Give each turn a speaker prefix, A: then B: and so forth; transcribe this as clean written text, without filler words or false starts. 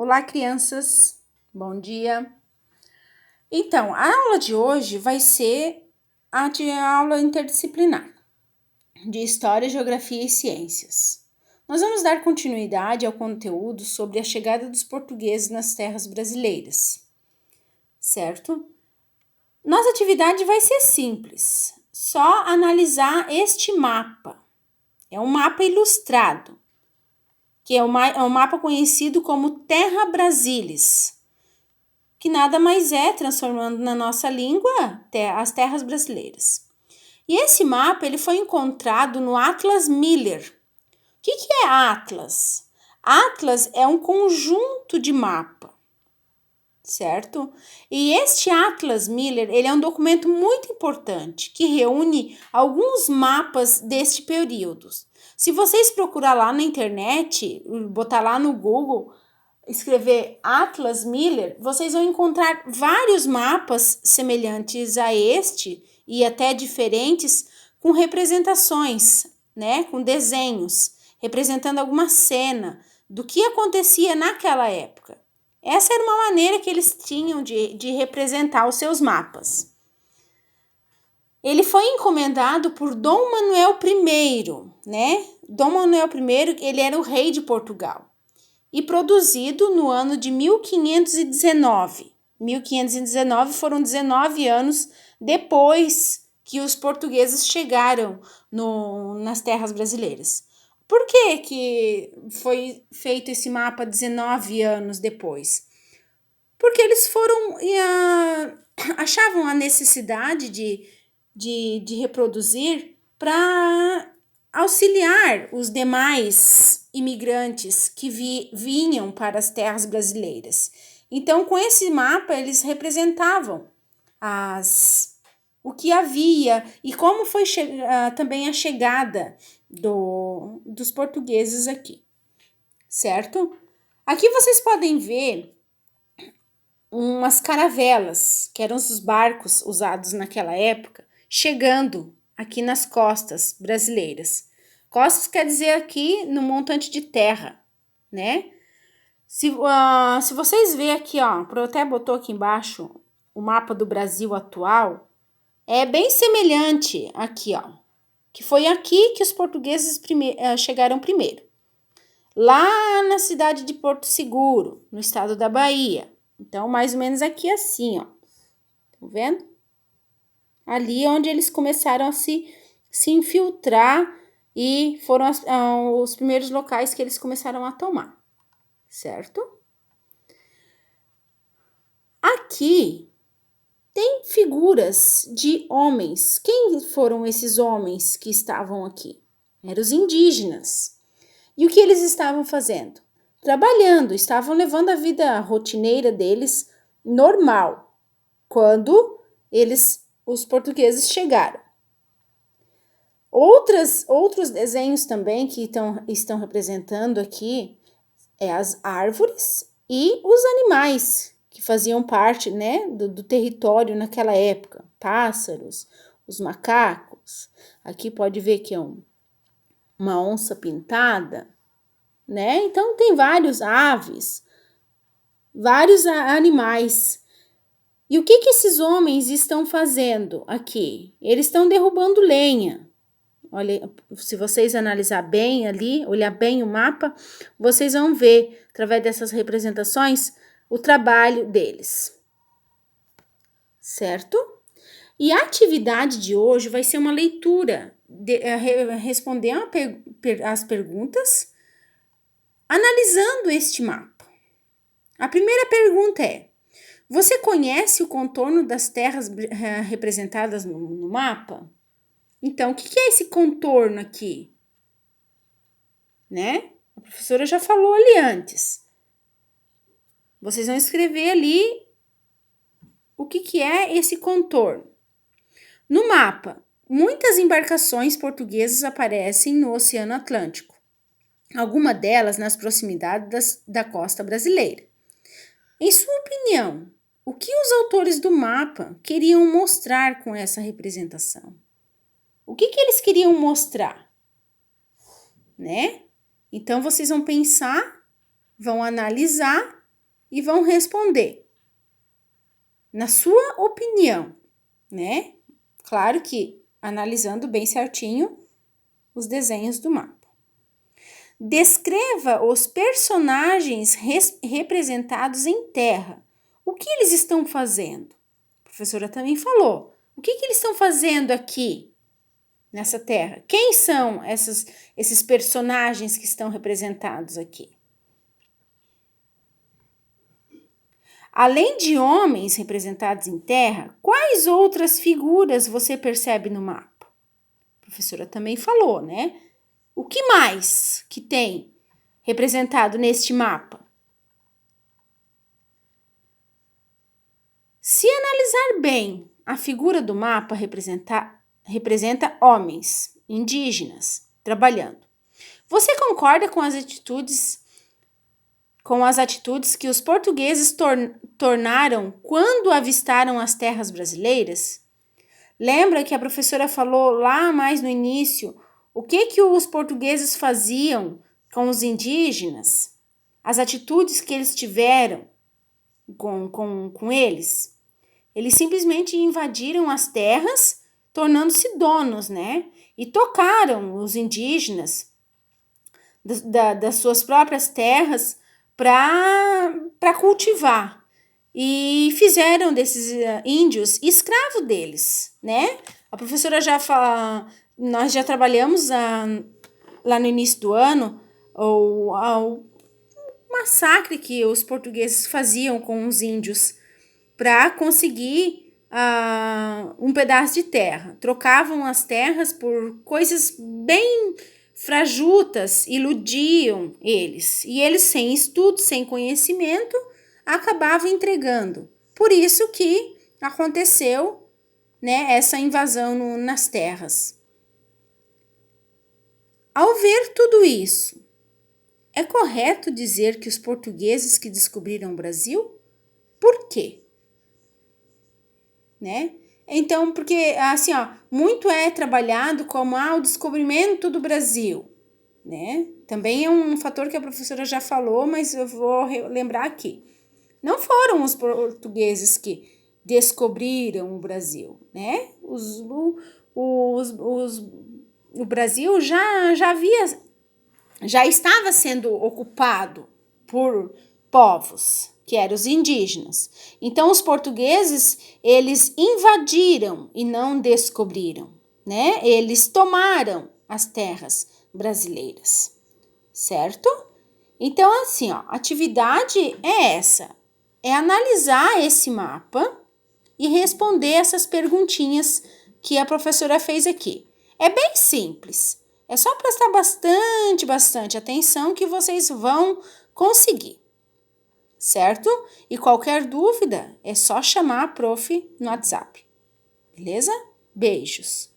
A: Olá, crianças. Bom dia. Então, a aula de hoje vai ser a aula interdisciplinar de História, Geografia e Ciências. Nós vamos dar continuidade ao conteúdo sobre a chegada dos portugueses nas terras brasileiras, certo? Nossa atividade vai ser simples, só analisar este mapa. É um mapa ilustrado, que é um mapa conhecido como Terra Brasilis, que nada mais é, transformando na nossa língua, as terras brasileiras. E esse mapa ele foi encontrado no Atlas Miller. O que é Atlas? Atlas é um conjunto de mapa, certo? E este Atlas Miller ele é um documento muito importante que reúne alguns mapas deste período. Se vocês procurar lá na internet, botar lá no Google, escrever Atlas Miller, vocês vão encontrar vários mapas semelhantes a este e até diferentes, com representações, né, com desenhos, representando alguma cena do que acontecia naquela época. Essa era uma maneira que eles tinham de representar os seus mapas. Ele foi encomendado por Dom Manuel I, né? Dom Manuel I, ele era o rei de Portugal. E produzido no ano de 1519. 1519 foram 19 anos depois que os portugueses chegaram nas terras brasileiras. Por que foi feito esse mapa 19 anos depois? Porque eles achavam a necessidade de reproduzir para auxiliar os demais imigrantes que vinham para as terras brasileiras. Então, com esse mapa, eles representavam o que havia e como foi também a chegada dos portugueses aqui, certo? Aqui vocês podem ver umas caravelas, que eram os barcos usados naquela época, chegando aqui nas costas brasileiras. Costas quer dizer aqui no montante de terra, né? Se vocês verem aqui, ó, até botou aqui embaixo o mapa do Brasil atual, é bem semelhante aqui, ó, que foi aqui que os portugueses chegaram primeiro. Lá na cidade de Porto Seguro, no estado da Bahia. Então, mais ou menos aqui assim, ó. Tá vendo? Ali onde eles começaram a se infiltrar e foram os primeiros locais que eles começaram a tomar, certo? Aqui tem figuras de homens. Quem foram esses homens que estavam aqui? Eram os indígenas. E o que eles estavam fazendo? Trabalhando, estavam levando a vida rotineira deles normal, quando os portugueses chegaram. Outros desenhos também que estão representando aqui as árvores e os animais que faziam parte, né, do território naquela época. Pássaros, os macacos. Aqui pode ver que é uma onça pintada, né? Então tem vários aves, vários animais. E o que esses homens estão fazendo aqui? Eles estão derrubando lenha. Olha, se vocês analisar bem ali, olhar bem o mapa, vocês vão ver, através dessas representações, o trabalho deles. Certo? E a atividade de hoje vai ser uma leitura, responder as perguntas, analisando este mapa. A primeira pergunta é: você conhece o contorno das terras representadas no mapa? Então, o que é esse contorno aqui? Né? A professora já falou ali antes. Vocês vão escrever ali o que é esse contorno. No mapa, muitas embarcações portuguesas aparecem no Oceano Atlântico, alguma delas nas proximidades da costa brasileira. Em sua opinião, o que os autores do mapa queriam mostrar com essa representação? O que eles queriam mostrar? Né? Então, vocês vão pensar, vão analisar e vão responder na sua opinião, né? Claro que analisando bem certinho os desenhos do mapa. Descreva os personagens representados em terra. O que eles estão fazendo? A professora também falou. O que eles estão fazendo aqui, nessa terra? Quem são esses personagens que estão representados aqui? Além de homens representados em terra, quais outras figuras você percebe no mapa? A professora também falou, né? O que mais que tem representado neste mapa? Se analisar bem, a figura do mapa representa homens, indígenas, trabalhando. Você concorda com as atitudes que os portugueses tornaram quando avistaram as terras brasileiras? Lembra que a professora falou lá mais no início o que os portugueses faziam com os indígenas? As atitudes que eles tiveram com eles? Eles simplesmente invadiram as terras, tornando-se donos, né? E tocaram os indígenas das suas próprias terras para cultivar. E fizeram desses índios escravo deles, né? A professora já fala, nós já trabalhamos lá no início do ano o massacre que os portugueses faziam com os índios para conseguir um pedaço de terra. Trocavam as terras por coisas bem frajutas, iludiam eles. E eles, sem estudo, sem conhecimento, acabavam entregando. Por isso que aconteceu, né, essa invasão nas terras. Ao ver tudo isso, é correto dizer que os portugueses que descobriram o Brasil? Por quê? Né? Então, porque assim, muito é trabalhado como o descobrimento do Brasil, né? Também é um fator que a professora já falou, mas eu vou lembrar aqui. Não foram os portugueses que descobriram o Brasil, né? O Brasil já estava sendo ocupado por povos, que eram os indígenas. Então, os portugueses, eles invadiram e não descobriram, né? Eles tomaram as terras brasileiras, certo? Então, assim, a atividade é essa, é analisar esse mapa e responder essas perguntinhas que a professora fez aqui. É bem simples, é só prestar bastante atenção que vocês vão conseguir, certo? E qualquer dúvida é só chamar a prof no WhatsApp, beleza? Beijos!